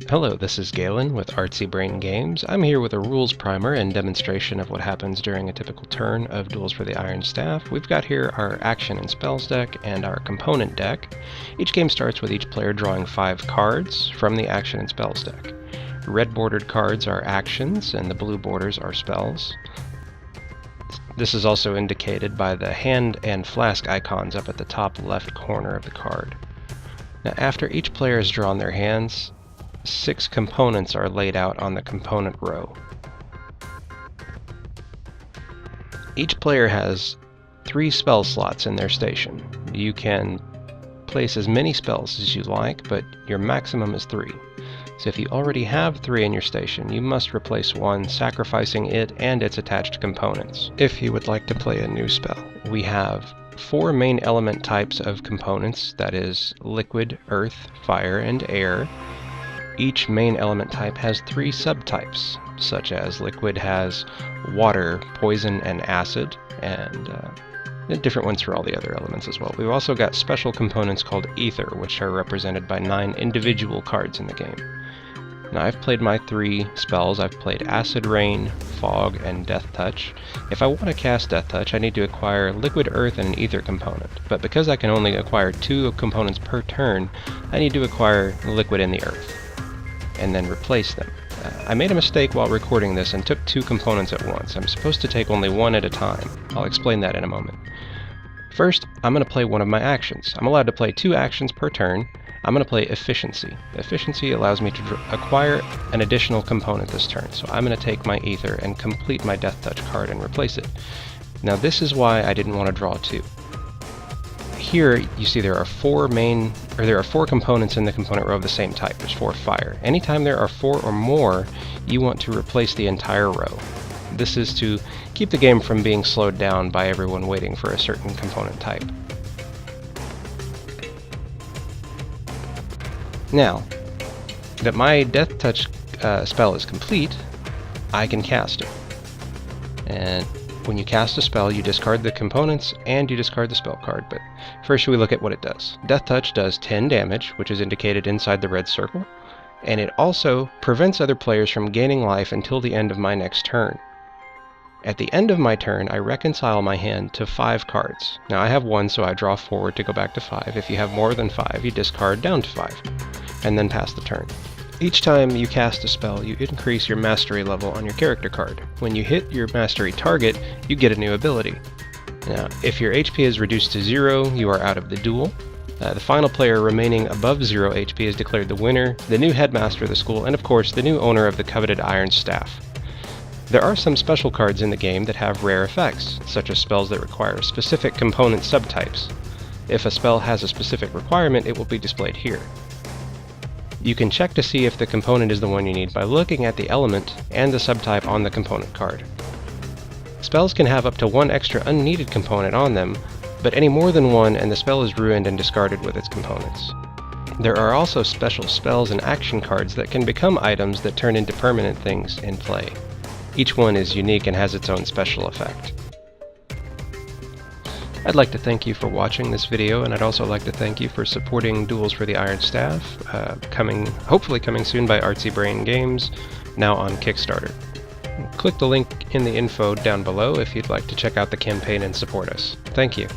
Hello, this is Galen with Artsy Brain Games. I'm here with a rules primer and demonstration of what happens during a typical turn of Duels for the Iron Staff. We've got here our action and spells deck and our component deck. Each game starts with each player drawing 5 cards from the action and spells deck. Red bordered cards are actions and the blue borders are spells. This is also indicated by the hand and flask icons up at the top left corner of the card. Now, after each player has drawn their hands, 6 components are laid out on the component row. Each player has 3 spell slots in their station. You can place as many spells as you like, but your maximum is 3. So if you already have 3 in your station, you must replace 1, sacrificing it and its attached components. If you would like to play a new spell, we have 4 main element types of components, that is liquid, earth, fire, and air. Each main element type has 3 subtypes, such as liquid has water, poison, and acid, and different ones for all the other elements as well. We've also got special components called ether, which are represented by 9 individual cards in the game. Now, I've played my 3 spells. I've played Acid Rain, Fog, and Death Touch. If I want to cast Death Touch, I need to acquire Liquid, Earth, and an Ether component. But because I can only acquire 2 components per turn, I need to acquire Liquid and the Earth, and then replace them. I made a mistake while recording this and took 2 components at once. I'm supposed to take only 1 at a time. I'll explain that in a moment. First, I'm going to play one of my actions. I'm allowed to play 2 actions per turn. I'm going to play Efficiency. Efficiency allows me to acquire an additional component this turn, so I'm going to take my Ether and complete my Death Touch card and replace it. Now, this is why I didn't want to draw 2. Here, you see there are 4 components in the component row of the same type. There's 4 fire. Anytime there are 4 or more, you want to replace the entire row. This is to keep the game from being slowed down by everyone waiting for a certain component type. Now, that my Death Touch spell is complete, I can cast it. And when you cast a spell, you discard the components and you discard the spell card, but first we look at what it does. Death Touch does 10 damage, which is indicated inside the red circle, and it also prevents other players from gaining life until the end of my next turn. At the end of my turn, I reconcile my hand to 5 cards. Now, I have 1, so I draw forward to go back to 5. If you have more than 5, you discard down to 5, and then pass the turn. Each time you cast a spell, you increase your mastery level on your character card. When you hit your mastery target, you get a new ability. Now, if your HP is reduced to 0, you are out of the duel. The final player remaining above 0 HP is declared the winner, the new headmaster of the school, and of course, the new owner of the coveted Iron Staff. There are some special cards in the game that have rare effects, such as spells that require specific component subtypes. If a spell has a specific requirement, it will be displayed here. You can check to see if the component is the one you need by looking at the element and the subtype on the component card. Spells can have up to 1 extra unneeded component on them, but any more than 1 and the spell is ruined and discarded with its components. There are also special spells and action cards that can become items that turn into permanent things in play. Each one is unique and has its own special effect. I'd like to thank you for watching this video, and I'd also like to thank you for supporting Duels for the Iron Staff, hopefully coming soon by Artsy Brain Games, now on Kickstarter. Click the link in the info down below if you'd like to check out the campaign and support us. Thank you.